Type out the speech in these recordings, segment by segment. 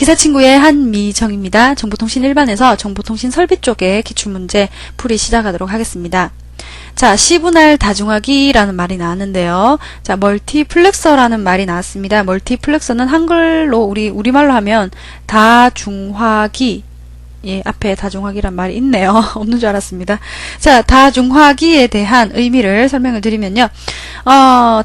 기사친구의 한미정입니다. 정보통신 일반에서 정보통신 설비 쪽의 기출문제 풀이 시작하도록 하겠습니다. 자, C분할 다중화기라는 말이 나왔는데요. 자, 멀티플렉서라는 말이 나왔습니다. 멀티플렉서는 한글로 우리말로 하면 다중화기. 예, 앞에 다중화기란 말이 있네요. 없는 줄 알았습니다. 자, 다중화기에 대한 의미를 설명을 드리면요.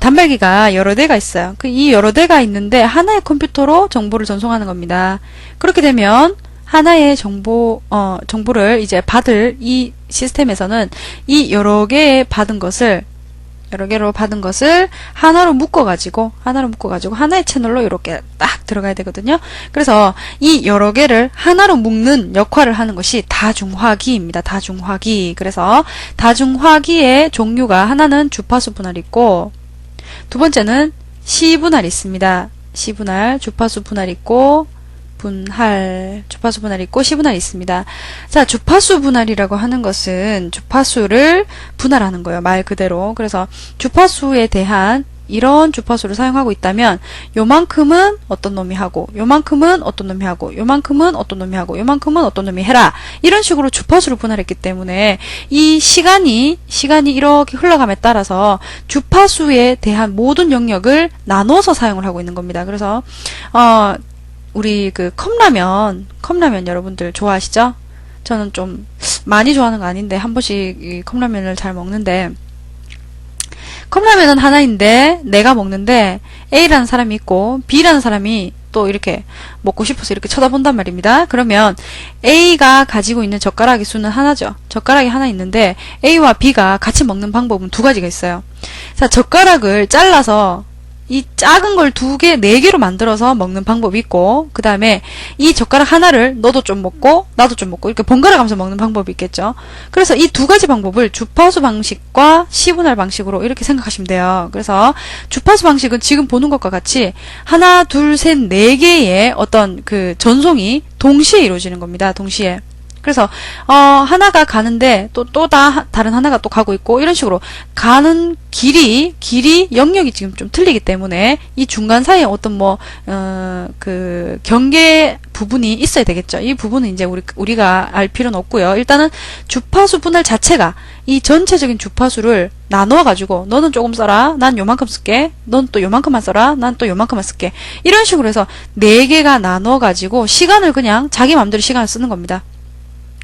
단말기가 여러 대가 있어요. 이 여러 대가 있는데 하나의 컴퓨터로 정보를 전송하는 겁니다. 그렇게 되면 하나의 정보를 이제 받을 이 시스템에서는 이 여러 개로 받은 것을 하나로 묶어가지고 하나의 채널로 이렇게 딱 들어가야 되거든요. 그래서 이 여러 개를 하나로 묶는 역할을 하는 것이 다중화기입니다. 다중화기. 그래서 다중화기의 종류가 하나는 주파수 분할이 있고, 두 번째는 C분할이 있습니다. C분할, 주파수 분할이 있고, 주파수 분할이 있고 C분할이 있습니다. 자, 주파수 분할이라고 하는 것은 주파수를 분할하는 거예요. 말 그대로. 그래서 주파수에 대한 이런 주파수를 사용하고 있다면 요만큼은 어떤 놈이 하고 요만큼은 어떤 놈이 하고 요만큼은 어떤 놈이 하고 요만큼은 어떤 놈이 해라. 이런 식으로 주파수를 분할했기 때문에 이 시간이 이렇게 흘러감에 따라서 주파수에 대한 모든 영역을 나눠서 사용을 하고 있는 겁니다. 그래서 우리 그 컵라면 여러분들 좋아하시죠? 저는 좀 많이 좋아하는 거 아닌데 한 번씩 이 컵라면을 잘 먹는데, 컵라면은 하나인데 내가 먹는데 A라는 사람이 있고 B라는 사람이 또 이렇게 먹고 싶어서 이렇게 쳐다본단 말입니다. 그러면 A가 가지고 있는 젓가락의 수는 하나죠. 젓가락이 하나 있는데 A와 B가 같이 먹는 방법은 두 가지가 있어요. 자, 젓가락을 잘라서 이 작은 걸 네 개로 만들어서 먹는 방법이 있고, 그 다음에 이 젓가락 하나를 너도 좀 먹고 나도 좀 먹고 이렇게 번갈아 가면서 먹는 방법이 있겠죠. 그래서 이 두 가지 방법을 주파수 방식과 C분할 방식으로 이렇게 생각하시면 돼요. 그래서 주파수 방식은 지금 보는 것과 같이 하나, 둘, 셋, 네 개의 어떤 그 전송이 동시에 이루어지는 겁니다. 동시에. 그래서 하나가 가는데 다른 하나가 또 가고 있고, 이런 식으로 가는 길이 영역이 지금 좀 틀리기 때문에 이 중간 사이에 어떤 그 경계 부분이 있어야 되겠죠. 이 부분은 이제 우리가 알 필요는 없고요. 일단은 주파수 분할 자체가 이 전체적인 주파수를 나눠 가지고 너는 조금 써라, 난 요만큼 쓸게, 넌 또 요만큼만 써라, 난 또 요만큼만 쓸게, 이런 식으로 해서 네 개가 나눠 가지고 시간을 그냥 자기 마음대로 시간을 쓰는 겁니다.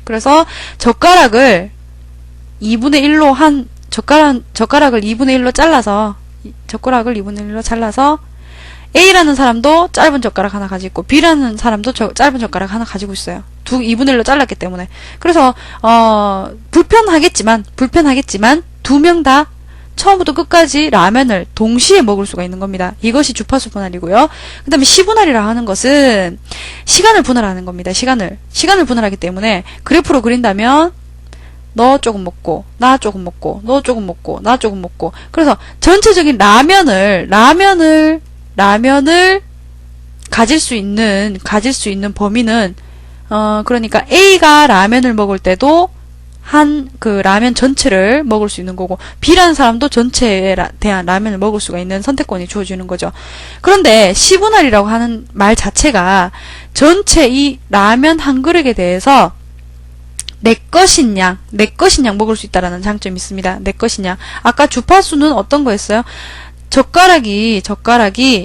그래서 젓가락을 2분의 1로 젓가락을 2분의 1로 잘라서 A라는 사람도 짧은 젓가락 하나 가지고 있고 B라는 사람도 짧은 젓가락 하나 가지고 있어요. 2분의 1로 잘랐기 때문에. 그래서 불편하겠지만 두 명 다 처음부터 끝까지 라면을 동시에 먹을 수가 있는 겁니다. 이것이 주파수 분할이고요. 그 다음에 C분할이라 하는 것은 시간을 분할하는 겁니다. 시간을 분할하기 때문에 그래프로 그린다면 너 조금 먹고 나 조금 먹고 너 조금 먹고 나 조금 먹고, 그래서 전체적인 라면을 가질 수 있는 범위는 그러니까 A가 라면을 먹을 때도 그 라면 전체를 먹을 수 있는 거고, B라는 사람도 전체에 대한 라면을 먹을 수가 있는 선택권이 주어지는 거죠. 그런데 C분할이라고 하는 말 자체가 전체 이 라면 한 그릇에 대해서 내 것인 양 먹을 수 있다라는 장점이 있습니다. 내 것인 양. 아까 주파수는 어떤 거였어요? 젓가락이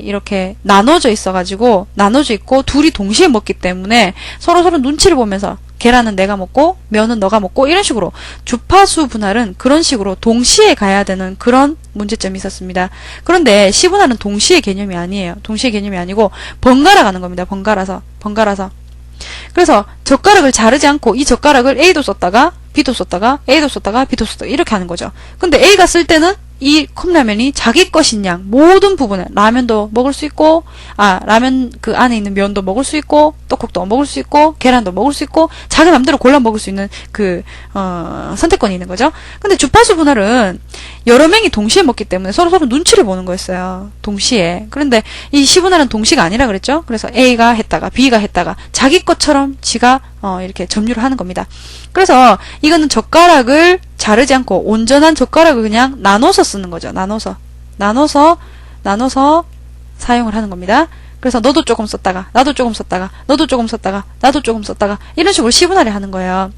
이렇게 나눠져 있고 둘이 동시에 먹기 때문에 서로 눈치를 보면서 계란은 내가 먹고 면은 너가 먹고, 이런 식으로 주파수 분할은 그런 식으로 동시에 가야 되는 그런 문제점이 있었습니다. 그런데 C분할은 동시의 개념이 아니에요. 동시의 개념이 아니고 번갈아 가는 겁니다. 번갈아서. 그래서 젓가락을 자르지 않고 이 젓가락을 A도 썼다가 B도 썼다가 A도 썼다가 B도 썼다가 이렇게 하는 거죠. 근데 A가 쓸 때는 이 컵라면이 자기 것인 양 모든 부분을, 라면도 먹을 수 있고, 라면 그 안에 있는 면도 먹을 수 있고, 떡국도 먹을 수 있고, 계란도 먹을 수 있고, 자기 맘대로 골라 먹을 수 있는 선택권이 있는 거죠. 근데 주파수 분할은 여러 명이 동시에 먹기 때문에 서로 눈치를 보는 거였어요. 동시에. 그런데 이 C분할은 동시가 아니라 그랬죠. 그래서 A가 했다가 B가 했다가 자기 것처럼 지가 이렇게 점유를 하는 겁니다. 그래서 이거는 젓가락을 자르지 않고 온전한 젓가락을 그냥 나눠서 쓰는 거죠. 나눠서 사용을 하는 겁니다. 그래서 너도 조금 썼다가, 나도 조금 썼다가, 너도 조금 썼다가, 나도 조금 썼다가, 이런 식으로 시분할을 하는 거예요.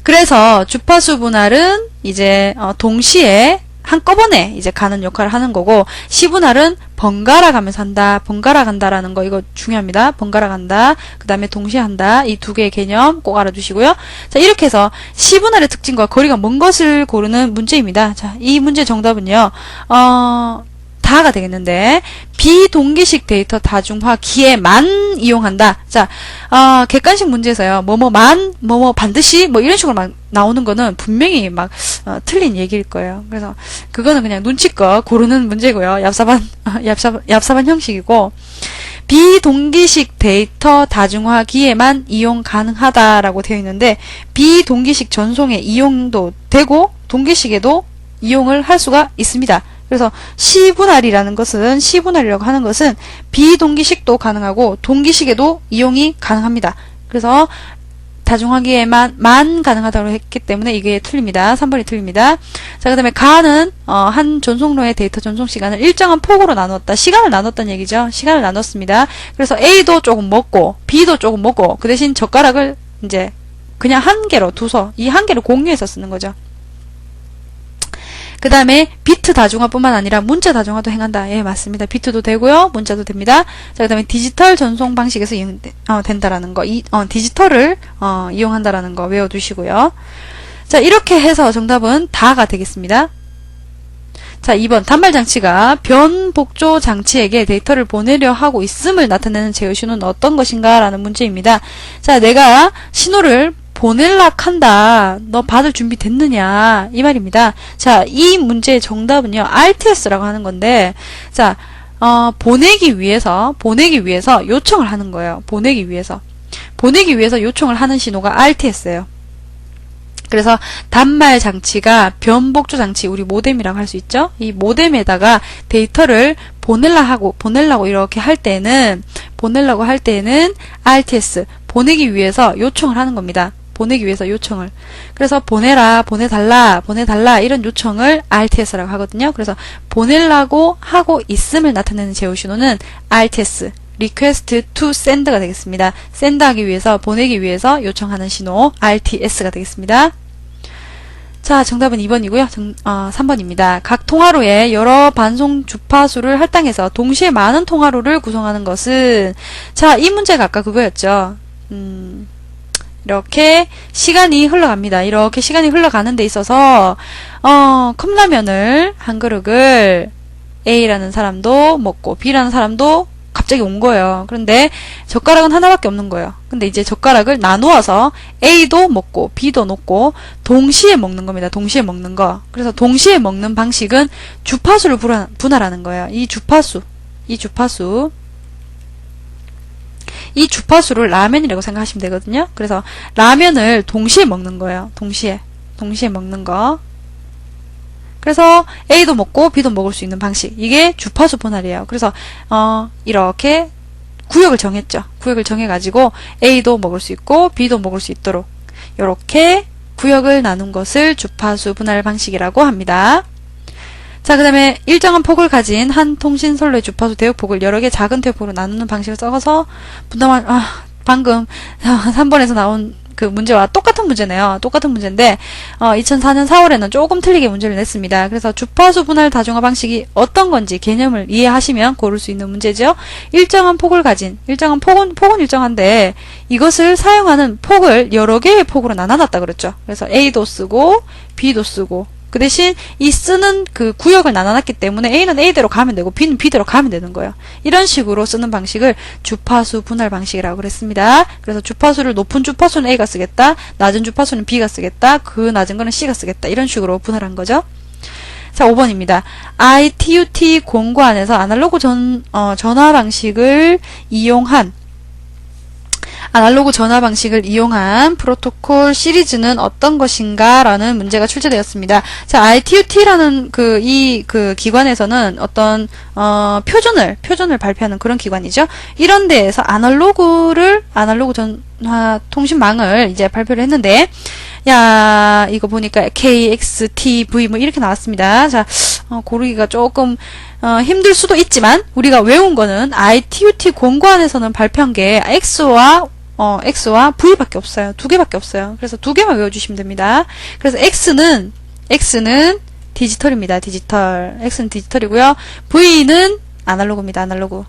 그래서 주파수 분할은 이제 동시에 한꺼번에 이제 가는 역할을 하는 거고, 시분할은 번갈아 가면서 한다, 번갈아 간다라는 거, 이거 중요합니다. 번갈아 간다, 그 다음에 동시에 한다, 이 두 개의 개념 꼭 알아두시고요. 자, 이렇게 해서 시분할의 특징과 거리가 먼 것을 고르는 문제입니다. 자, 이 문제 정답은요, 다가 되겠는데, 비동기식 데이터 다중화기에만 이용한다. 자, 객관식 문제에서요, 뭐뭐만, 뭐뭐 반드시, 뭐 이런 식으로 막 나오는 거는 분명히 막, 틀린 얘기일 거예요. 그래서, 그거는 그냥 눈치껏 고르는 문제고요. 얍삽한 형식이고, 비동기식 데이터 다중화기에만 이용 가능하다라고 되어 있는데, 비동기식 전송에 이용도 되고, 동기식에도 이용을 할 수가 있습니다. 그래서 시분할이라고 하는 것은 비동기식도 가능하고 동기식에도 이용이 가능합니다. 그래서 다중화기에만 가능하다고 했기 때문에 이게 틀립니다. 3번이 틀립니다. 자, 그 다음에 가는 한 전송로의 데이터 전송 시간을 일정한 폭으로 나눴다. 시간을 나눴다는 얘기죠. 시간을 나눴습니다. 그래서 A도 조금 먹고 B도 조금 먹고 그 대신 젓가락을 이제 그냥 한 개로 두서 이 한 개를 공유해서 쓰는 거죠. 그 다음에 비트 다중화뿐만 아니라 문자 다중화도 행한다. 예, 맞습니다. 비트도 되고요. 문자도 됩니다. 자, 그 다음에 디지털 전송 방식에서 된다라는 거. 디지털을 이용한다라는 거 외워두시고요. 자, 이렇게 해서 정답은 다가 되겠습니다. 자, 2번 단말장치가 변복조 장치에게 데이터를 보내려 하고 있음을 나타내는 제어신호는 어떤 것인가? 라는 문제입니다. 자, 내가 신호를 보낼락 한다. 너 받을 준비 됐느냐? 이 말입니다. 자, 이 문제의 정답은요, RTS라고 하는 건데, 자, 보내기 위해서 요청을 하는 거예요. 보내기 위해서 요청을 하는 신호가 RTS예요. 그래서 단말 장치가 변복조 장치, 우리 모뎀이라고 할 수 있죠? 이 모뎀에다가 데이터를 보내려고 이렇게 할 때는 RTS, 보내기 위해서 요청을 하는 겁니다. 보내기 위해서 요청을. 그래서 보내라, 보내달라 이런 요청을 RTS라고 하거든요. 그래서 보내려고 하고 있음을 나타내는 제어 신호는 RTS, Request to Send가 되겠습니다. 샌드하기 위해서, 보내기 위해서 요청하는 신호 RTS가 되겠습니다. 자, 정답은 2번이고요. 3번입니다. 각 통화로에 여러 반송 주파수를 할당해서 동시에 많은 통화로를 구성하는 것은, 자, 이 문제가 아까 그거였죠. 이렇게 시간이 흘러갑니다. 이렇게 시간이 흘러가는 데 있어서 컵라면을 한 그릇을 A라는 사람도 먹고 B라는 사람도 갑자기 온 거예요. 그런데 젓가락은 하나밖에 없는 거예요. 근데 이제 젓가락을 나누어서 A도 먹고 B도 먹고 동시에 먹는 겁니다. 동시에 먹는 거. 그래서 동시에 먹는 방식은 주파수를 분할하는 거예요. 이 주파수를 라면이라고 생각하시면 되거든요. 그래서 라면을 동시에 먹는 거예요. 동시에 먹는 거. 그래서 A도 먹고 B도 먹을 수 있는 방식. 이게 주파수 분할이에요. 그래서 이렇게 구역을 정했죠. 구역을 정해가지고 A도 먹을 수 있고 B도 먹을 수 있도록 이렇게 구역을 나눈 것을 주파수 분할 방식이라고 합니다. 자, 그 다음에 일정한 폭을 가진 한 통신선로의 주파수 대역폭을 여러 개 작은 대역폭으로 나누는 방식을 써서 분담한, 방금 3번에서 나온 그 문제와 똑같은 문제네요. 똑같은 문제인데 2004년 4월에는 조금 틀리게 문제를 냈습니다. 그래서 주파수 분할 다중화 방식이 어떤 건지 개념을 이해하시면 고를 수 있는 문제죠. 일정한 폭을 가진, 폭은 일정한데 이것을 사용하는 폭을 여러 개의 폭으로 나눠놨다 그랬죠. 그래서 A도 쓰고 B도 쓰고 그 대신 이 쓰는 그 구역을 나눠놨기 때문에 A는 A대로 가면 되고 B는 B대로 가면 되는 거예요. 이런 식으로 쓰는 방식을 주파수 분할 방식이라고 그랬습니다. 그래서 높은 주파수는 A가 쓰겠다, 낮은 주파수는 B가 쓰겠다, 그 낮은 거는 C가 쓰겠다. 이런 식으로 분할한 거죠. 자, 5번입니다. ITU-T 공고 안에서 아날로그 전화 방식을 이용한 프로토콜 시리즈는 어떤 것인가? 라는 문제가 출제되었습니다. 자, ITU-T라는 이 기관에서는 어떤, 표준을 발표하는 그런 기관이죠. 이런 데에서 아날로그 통신망을 이제 발표를 했는데, 야, 이거 보니까 K, X, T, V 뭐 이렇게 나왔습니다. 자, 고르기가 조금 힘들 수도 있지만 우리가 외운 거는 ITUT 공고안에서는 발표한 게 X와 V밖에 없어요. 두 개밖에 없어요. 그래서 두 개만 외워주시면 됩니다. 그래서 X는 디지털입니다. 디지털. X는 디지털이고요. V는 아날로그입니다. 아날로그.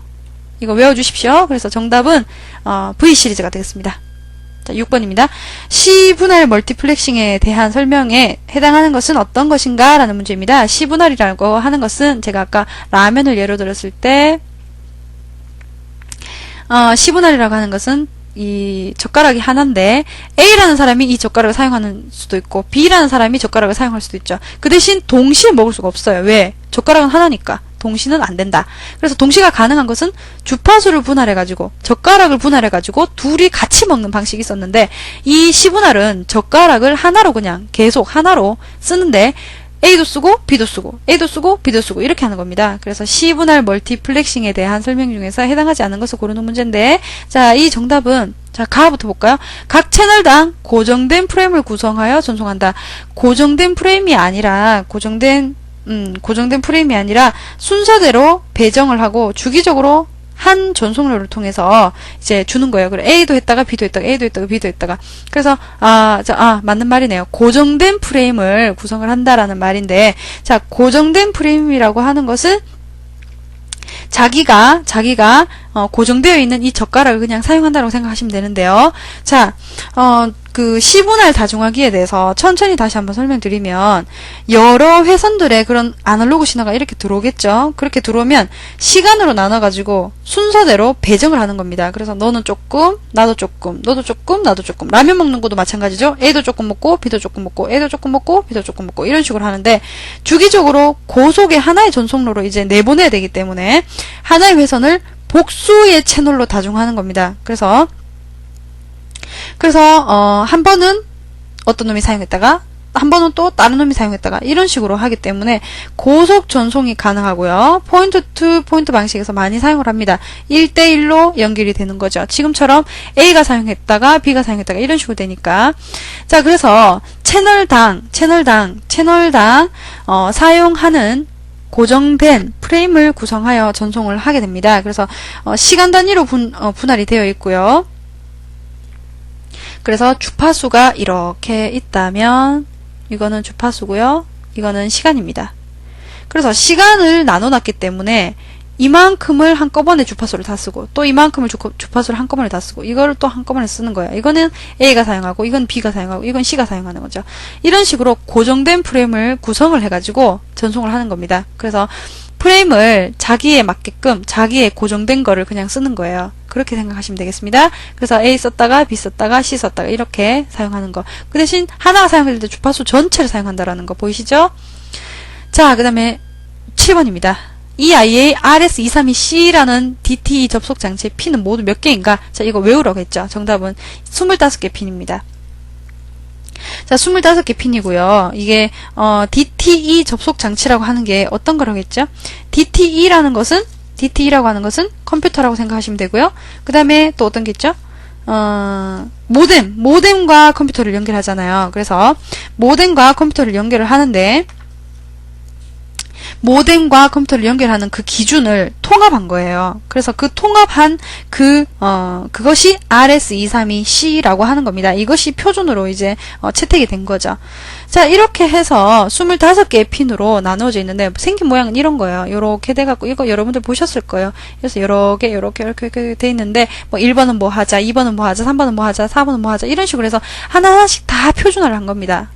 이거 외워주십시오. 그래서 정답은 V 시리즈가 되겠습니다. 자, 6번입니다. 시분할 멀티플렉싱에 대한 설명에 해당하는 것은 어떤 것인가? 라는 문제입니다. 시분할이라고 하는 것은 제가 아까 라면을 예로 들었을 때 시분할이라고 하는 것은 이 젓가락이 하나인데 A라는 사람이 이 젓가락을 사용하는 수도 있고 B라는 사람이 젓가락을 사용할 수도 있죠. 그 대신 동시에 먹을 수가 없어요. 왜? 젓가락은 하나니까. 동시는 안 된다. 그래서 동시가 가능한 것은 주파수를 분할해가지고 젓가락을 분할해가지고 둘이 같이 먹는 방식이 있었는데 이 시분할은 젓가락을 하나로 그냥 계속 하나로 쓰는데 A도 쓰고 B도 쓰고 A도 쓰고 B도 쓰고 이렇게 하는 겁니다. 그래서 시분할 멀티플렉싱에 대한 설명 중에서 해당하지 않는 것을 고르는 문제인데 자, 이 정답은 자, 가부터 볼까요? 각 채널당 고정된 프레임을 구성하여 전송한다. 고정된 프레임이 아니라 고정된 프레임이 아니라 순서대로 배정을 하고 주기적으로 한 전송로를 통해서 이제 주는 거예요. 그래 A도 했다가 B도 했다가 A도 했다가 B도 했다가 그래서 맞는 말이네요. 고정된 프레임을 구성을 한다라는 말인데 자, 고정된 프레임이라고 하는 것은 자기가 고정되어 있는 이 젓가락을 그냥 사용한다고 생각하시면 되는데요. 자, 그 시분할 다중화기에 대해서 천천히 다시 한번 설명드리면 여러 회선들의 그런 아날로그 신호가 이렇게 들어오겠죠. 그렇게 들어오면 시간으로 나눠가지고 순서대로 배정을 하는 겁니다. 그래서 너는 조금, 나도 조금, 너도 조금, 나도 조금. 라면 먹는 것도 마찬가지죠. A도 조금 먹고 B도 조금 먹고 A도 조금 먹고 B도 조금 먹고 이런 식으로 하는데 주기적으로 고속의 하나의 전송로로 이제 내보내야 되기 때문에 하나의 회선을 복수의 채널로 다중화하는 겁니다. 그래서 한 번은 어떤 놈이 사용했다가 한 번은 또 다른 놈이 사용했다가 이런 식으로 하기 때문에 고속 전송이 가능하고요. 포인트 투 포인트 방식에서 많이 사용을 합니다. 1대1로 연결이 되는 거죠. 지금처럼 A가 사용했다가 B가 사용했다가 이런 식으로 되니까 자, 그래서 채널당 사용하는 고정된 프레임을 구성하여 전송을 하게 됩니다. 그래서 시간 단위로 분할이 되어 있고요. 그래서 주파수가 이렇게 있다면 이거는 주파수고요. 이거는 시간입니다. 그래서 시간을 나눠놨기 때문에 이만큼을 한꺼번에 주파수를 다 쓰고 또 이만큼을 주파수를 한꺼번에 다 쓰고 이거를 또 한꺼번에 쓰는 거예요. 이거는 A가 사용하고 이건 B가 사용하고 이건 C가 사용하는 거죠. 이런 식으로 고정된 프레임을 구성을 해가지고 전송을 하는 겁니다. 그래서 프레임을 자기에 맞게끔 자기의 고정된 거를 그냥 쓰는 거예요. 그렇게 생각하시면 되겠습니다. 그래서 A 썼다가 B 썼다가 C 썼다가 이렇게 사용하는 거. 그 대신 하나가 사용할 때 주파수 전체를 사용한다라는 거 보이시죠? 자, 그 다음에 7번입니다. EIA RS232C라는 DTE 접속 장치의 핀은 모두 몇 개인가? 자, 이거 외우라고 했죠. 정답은 25개 핀입니다. 자, 25개 핀이고요. 이게 DTE 접속 장치라고 하는 게 어떤 거라고 했죠? DTE라고 하는 것은 컴퓨터라고 생각하시면 되고요. 그 다음에 또 어떤 게 있죠? 모뎀과 컴퓨터를 연결하잖아요. 그래서 모뎀과 컴퓨터를 연결을 하는데 모뎀과 컴퓨터를 연결하는 그 기준을 통합한 거예요. 그래서 그 통합한 그것이 RS232C라고 하는 겁니다. 이것이 표준으로 이제 채택이 된 거죠. 자, 이렇게 해서 25개의 핀으로 나누어져 있는데 생긴 모양은 이런 거예요. 요렇게 돼갖고 이거 여러분들 보셨을 거예요. 그래서 요렇게 돼 있는데 뭐 1번은 뭐 하자, 2번은 뭐 하자, 3번은 뭐 하자, 4번은 뭐 하자 이런 식으로 해서 하나하나씩 다 표준화를 한 겁니다.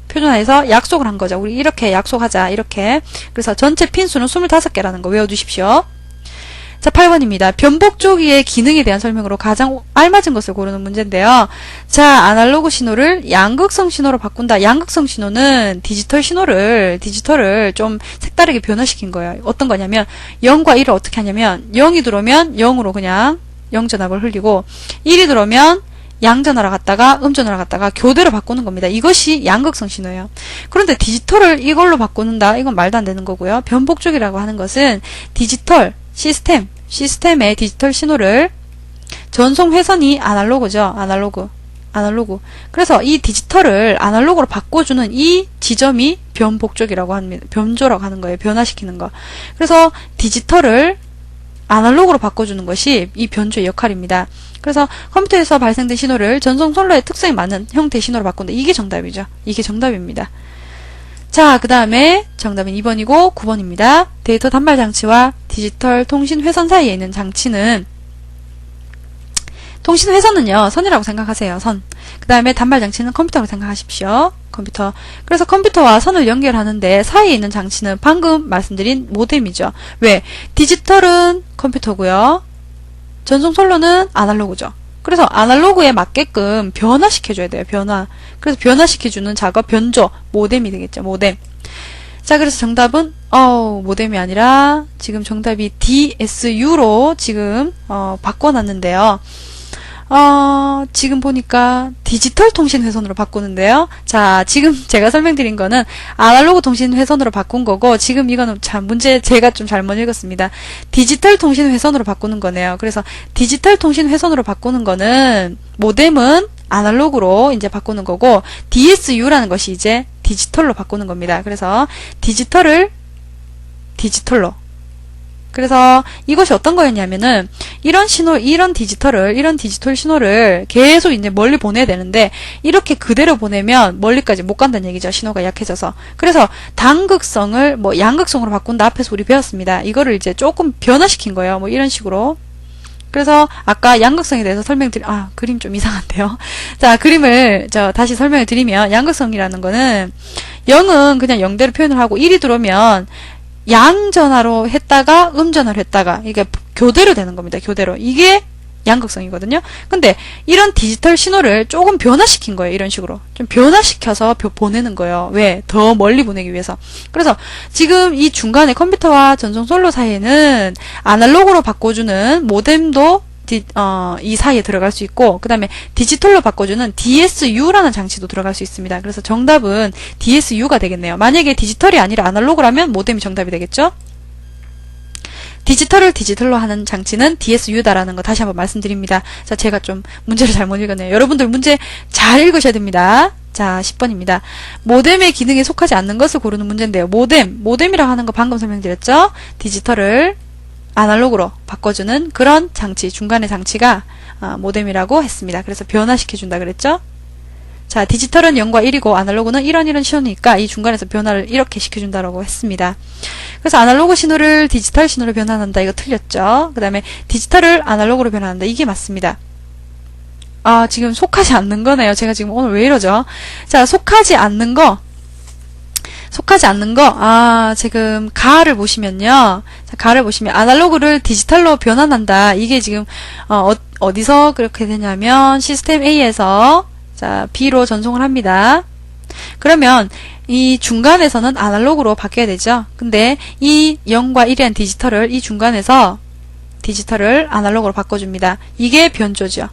표준화해서 약속을 한 거죠. 우리 이렇게 약속하자. 이렇게. 그래서 전체 핀수는 25개라는 거 외워두십시오. 자, 8번입니다. 변복 조기의 기능에 대한 설명으로 가장 알맞은 것을 고르는 문제인데요. 자, 아날로그 신호를 양극성 신호로 바꾼다. 양극성 신호는 디지털을 좀 색다르게 변화시킨 거예요. 어떤 거냐면 0과 1을 어떻게 하냐면 0이 들어오면 0으로 그냥 0전압을 흘리고 1이 들어오면 양전화로 갔다가 음전화로 갔다가 교대로 바꾸는 겁니다. 이것이 양극성 신호예요. 그런데 디지털을 이걸로 바꾸는다? 이건 말도 안 되는 거고요. 변복적이라고 하는 것은 디지털 시스템의 디지털 신호를 전송 회선이 아날로그죠. 아날로그. 그래서 이 디지털을 아날로그로 바꿔주는 이 지점이 변복적이라고 합니다. 변조라고 하는 거예요. 변화시키는 거. 그래서 디지털을 아날로그로 바꿔주는 것이 이 변조의 역할입니다. 그래서 컴퓨터에서 발생된 신호를 전송 선로의 특성에 맞는 형태의 신호로 바꾼다. 이게 정답이죠. 이게 정답입니다. 자, 그 다음에 정답은 2번이고 9번입니다. 데이터 단말 장치와 디지털 통신 회선 사이에 있는 장치는 통신 회선은요, 선이라고 생각하세요. 선. 그 다음에 단말 장치는 컴퓨터라고 생각하십시오. 컴퓨터. 그래서 컴퓨터와 선을 연결하는데 사이에 있는 장치는 방금 말씀드린 모뎀이죠. 왜? 디지털은 컴퓨터고요. 전송 선로는 아날로그죠. 그래서 아날로그에 맞게끔 변화시켜줘야 돼요. 변화. 그래서 변화시켜주는 작업, 변조, 모뎀이 되겠죠. 모뎀. 자, 그래서 정답은 모뎀이 아니라 지금 정답이 DSU로 지금 바꿔놨는데요. 지금 보니까 디지털 통신 회선으로 바꾸는데요. 자, 지금 제가 설명드린 거는 아날로그 통신 회선으로 바꾼 거고, 지금 이거는 참 문제 제가 좀 잘못 읽었습니다. 디지털 통신 회선으로 바꾸는 거네요. 그래서 디지털 통신 회선으로 바꾸는 거는 모뎀은 아날로그로 이제 바꾸는 거고, DSU라는 것이 이제 디지털로 바꾸는 겁니다. 그래서 디지털을 디지털로. 그래서 이것이 어떤 거였냐면은 이런 디지털 신호를 계속 이제 멀리 보내야 되는데 이렇게 그대로 보내면 멀리까지 못 간다는 얘기죠. 신호가 약해져서. 그래서 단극성을 뭐 양극성으로 바꾼다. 앞에서 우리 배웠습니다. 이거를 이제 조금 변화시킨 거예요. 뭐 이런 식으로. 그래서 아까 양극성에 대해서 그림 좀 이상한데요. 자, 그림을 다시 설명을 드리면 양극성이라는 거는 0은 그냥 0대로 표현을 하고 1이 들어오면 양전화로 했다가 음전화로 했다가 이게 교대로 되는 겁니다. 교대로. 이게 양극성이거든요. 근데 이런 디지털 신호를 조금 변화시킨 거예요. 이런 식으로. 좀 변화시켜서 보내는 거예요. 왜? 더 멀리 보내기 위해서. 그래서 지금 이 중간에 컴퓨터와 전송 선로 사이에는 아날로그로 바꿔주는 모뎀도 이 사이에 들어갈 수 있고, 그 다음에 디지털로 바꿔주는 DSU라는 장치도 들어갈 수 있습니다. 그래서 정답은 DSU가 되겠네요. 만약에 디지털이 아니라 아날로그라면 모뎀이 정답이 되겠죠? 디지털을 디지털로 하는 장치는 DSU다라는 거 다시 한번 말씀드립니다. 자, 제가 좀 문제를 잘못 읽었네요. 여러분들 문제 잘 읽으셔야 됩니다. 자, 10번입니다. 모뎀의 기능에 속하지 않는 것을 고르는 문제인데요. 모뎀이라고 하는 거 방금 설명드렸죠? 디지털을 아날로그로 바꿔주는 그런 장치, 중간의 장치가 모뎀이라고 했습니다. 그래서 변화시켜준다 그랬죠? 자, 디지털은 0과 1이고 아날로그는 이런 신호니까 이 중간에서 변화를 이렇게 시켜준다라고 했습니다. 그래서 아날로그 신호를 디지털 신호로 변환한다. 이거 틀렸죠? 그 다음에 디지털을 아날로그로 변환한다. 이게 맞습니다. 지금 속하지 않는 거네요. 제가 지금 오늘 왜 이러죠? 자, 속하지 않는 거, 지금 가를 보시면요. 자, 가를 보시면 아날로그를 디지털로 변환한다. 이게 지금 어디서 그렇게 되냐면 시스템 A에서 자, B로 전송을 합니다. 그러면 이 중간에서는 아날로그로 바뀌어야 되죠. 근데 이 0과 1이란 디지털을 이 중간에서 디지털을 아날로그로 바꿔줍니다. 이게 변조죠.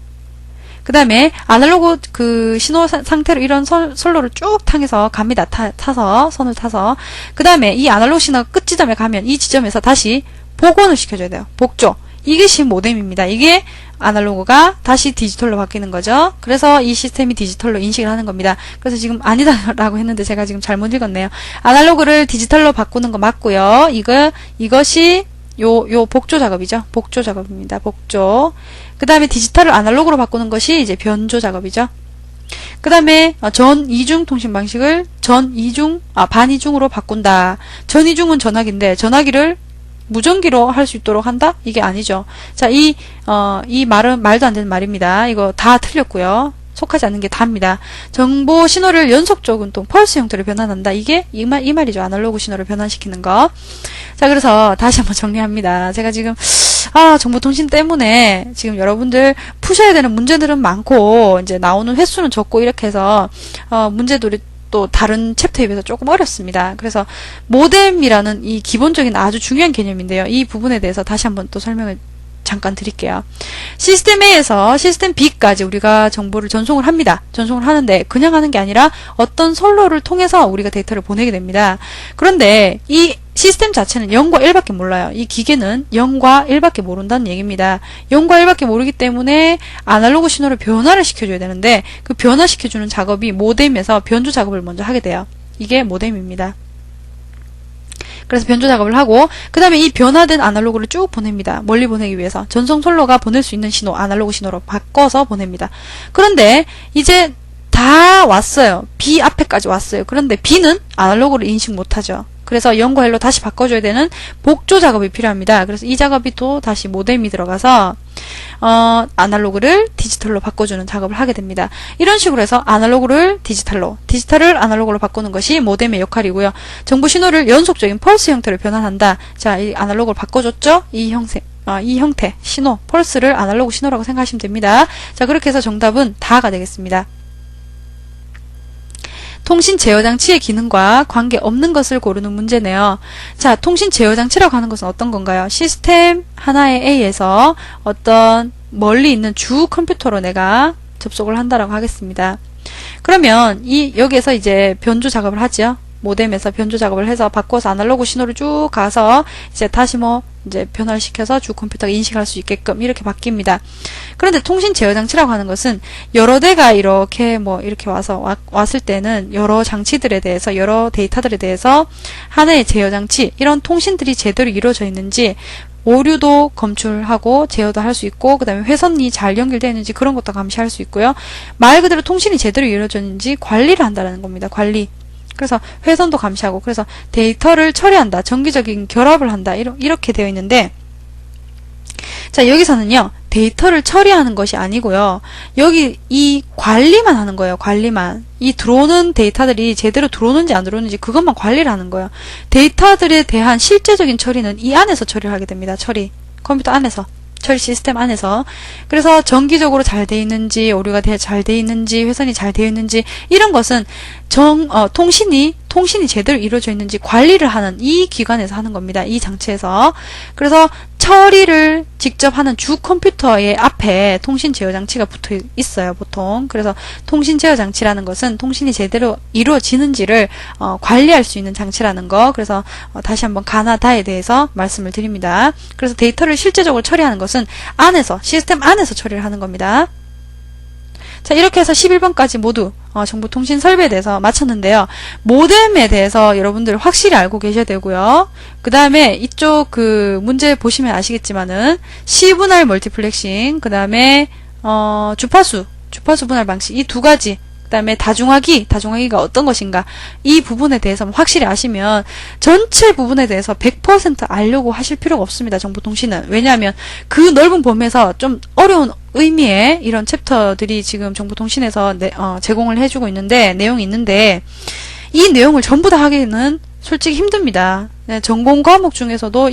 그 다음에 아날로그 그 신호 상태로 이런 선로를 쭉 탕해서 갑니다. 선을 타서. 그 다음에 이 아날로그 신호가 끝 지점에 가면 이 지점에서 다시 복원을 시켜줘야 돼요. 복조. 이것이 모뎀입니다. 이게 아날로그가 다시 디지털로 바뀌는 거죠. 그래서 이 시스템이 디지털로 인식을 하는 겁니다. 그래서 지금 아니다라고 했는데 제가 지금 잘못 읽었네요. 아날로그를 디지털로 바꾸는 거 맞고요. 이것이 요 복조 작업이죠. 복조 작업입니다. 복조. 그 다음에 디지털을 아날로그로 바꾸는 것이 이제 변조 작업이죠. 그 다음에 전이중 통신 방식을 반이중으로 바꾼다. 전이중은 전화기인데 전화기를 무전기로 할 수 있도록 한다? 이게 아니죠. 자, 이 말은 말도 안 되는 말입니다. 이거 다 틀렸고요. 속하지 않는 게 다입니다. 정보 신호를 연속적 운동, 펄스 형태로 변환한다. 이게 이 말이죠. 아날로그 신호를 변환시키는 거. 자, 그래서 다시 한번 정리합니다. 제가 지금 정보통신 때문에 지금 여러분들 푸셔야 되는 문제들은 많고 이제 나오는 횟수는 적고 이렇게 해서 문제들이 또 다른 챕터에 비해서 조금 어렵습니다. 그래서 모뎀이라는 이 기본적인 아주 중요한 개념인데요. 이 부분에 대해서 다시 한번 또 설명을 잠깐 드릴게요. 시스템 A에서 시스템 B까지 우리가 정보를 전송을 합니다. 전송을 하는데 그냥 하는 게 아니라 어떤 선로를 통해서 우리가 데이터를 보내게 됩니다. 그런데 이 시스템 자체는 0과 1밖에 몰라요. 이 기계는 0과 1밖에 모른다는 얘기입니다. 0과 1밖에 모르기 때문에 아날로그 신호를 변화를 시켜줘야 되는데 그 변화시켜주는 작업이 모뎀에서 변조 작업을 먼저 하게 돼요. 이게 모뎀입니다. 그래서 변조 작업을 하고 그 다음에 이 변화된 아날로그를 쭉 보냅니다. 멀리 보내기 위해서 전송 선로가 보낼 수 있는 신호, 아날로그 신호로 바꿔서 보냅니다. 그런데 이제 다 왔어요. B 앞에까지 왔어요. 그런데 B는 아날로그를 인식 못하죠. 그래서 0과 1로 다시 바꿔줘야 되는 복조 작업이 필요합니다. 그래서 이 작업이 또 다시 모뎀이 들어가서 아날로그를 디지털로 바꿔주는 작업을 하게 됩니다. 이런 식으로 해서 아날로그를 디지털로, 디지털을 아날로그로 바꾸는 것이 모뎀의 역할이고요. 정보 신호를 연속적인 펄스 형태로 변환한다. 자, 이 아날로그를 바꿔줬죠? 이 형태, 신호, 펄스를 아날로그 신호라고 생각하시면 됩니다. 자, 그렇게 해서 정답은 다가 되겠습니다. 통신 제어 장치의 기능과 관계없는 것을 고르는 문제네요. 자, 통신 제어 장치라고 하는 것은 어떤 건가요? 시스템 하나의 A에서 어떤 멀리 있는 주 컴퓨터로 내가 접속을 한다라고 하겠습니다. 그러면 여기에서 이제 변조 작업을 하죠. 모뎀에서 변조 작업을 해서 바꿔서 아날로그 신호를 쭉 가서 이제 다시 이제 변화를 시켜서 주 컴퓨터가 인식할 수 있게끔 이렇게 바뀝니다. 그런데 통신 제어 장치라고 하는 것은 여러 대가 이렇게 이렇게 왔을 때는 여러 장치들에 대해서, 여러 데이터들에 대해서 하나의 제어 장치, 이런 통신들이 제대로 이루어져 있는지 오류도 검출하고 제어도 할 수 있고, 그 다음에 회선이 잘 연결되어 있는지 그런 것도 감시할 수 있고요. 말 그대로 통신이 제대로 이루어졌는지 관리를 한다는 겁니다. 관리. 그래서 회선도 감시하고, 그래서 데이터를 처리한다, 정기적인 결합을 한다, 이렇게 되어 있는데, 자, 여기서는요, 데이터를 처리하는 것이 아니고요, 여기 이 관리만 하는 거예요. 관리만. 이 들어오는 데이터들이 제대로 들어오는지 안 들어오는지 그것만 관리를 하는 거예요. 데이터들에 대한 실제적인 처리는 이 안에서 처리를 하게 됩니다. 컴퓨터 안에서. 처리 시스템 안에서. 그래서 정기적으로 잘 돼 있는지, 오류가 잘 돼 있는지, 회선이 잘 되어 있는지, 이런 것은 통신이 제대로 이루어져 있는지 관리를 하는 이 기관에서 하는 겁니다. 이 장치에서. 그래서 처리를 직접 하는 주 컴퓨터의 앞에 통신 제어 장치가 붙어 있어요, 보통. 그래서 통신 제어 장치라는 것은 통신이 제대로 이루어지는지를 관리할 수 있는 장치라는 거. 그래서 다시 한번 가나다에 대해서 말씀을 드립니다. 그래서 데이터를 실제적으로 처리하는 것은 안에서, 시스템 안에서 처리를 하는 겁니다. 자, 이렇게 해서 11번까지 모두 정보통신 설비에 대해서 마쳤는데요. 모뎀에 대해서 여러분들 확실히 알고 계셔야 되고요. 그 다음에 이쪽 문제 보시면 아시겠지만은 시분할 멀티플렉싱, 그 다음에 주파수 분할 방식, 이 두 가지, 그 다음에 다중화기가 어떤 것인가, 이 부분에 대해서 확실히 아시면 전체 부분에 대해서 100% 알려고 하실 필요가 없습니다. 정보통신은. 왜냐하면 그 넓은 범위에서 좀 어려운 의미의 이런 챕터들이 지금 정보통신에서 제공을 해주고 있는데, 내용이 있는데, 이 내용을 전부 다 하기는 솔직히 힘듭니다. 네, 전공 과목 중에서도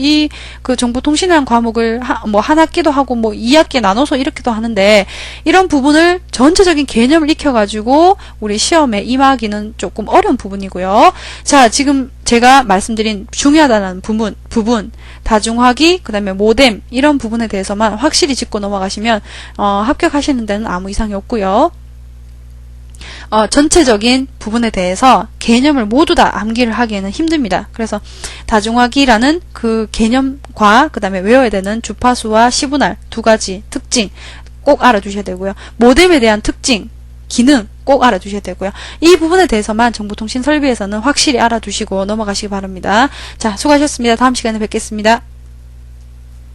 정보통신이라는 과목을 한 학기도 하고 2학기에 나눠서 이렇게도 하는데, 이런 부분을 전체적인 개념을 익혀가지고 우리 시험에 임하기는 조금 어려운 부분이고요. 자, 지금 제가 말씀드린 중요하다는 부분, 다중화기, 그 다음에 모뎀, 이런 부분에 대해서만 확실히 짚고 넘어가시면 합격하시는 데는 아무 이상이 없고요. 전체적인 부분에 대해서 개념을 모두 다 암기를 하기에는 힘듭니다. 그래서 다중화기라는 그 개념과 그 다음에 외워야 되는 주파수와 시분할 두 가지 특징 꼭 알아두셔야 되고요. 모뎀에 대한 특징, 기능 꼭 알아두셔야 되고요. 이 부분에 대해서만 정보통신 설비에서는 확실히 알아두시고 넘어가시기 바랍니다. 자, 수고하셨습니다. 다음 시간에 뵙겠습니다.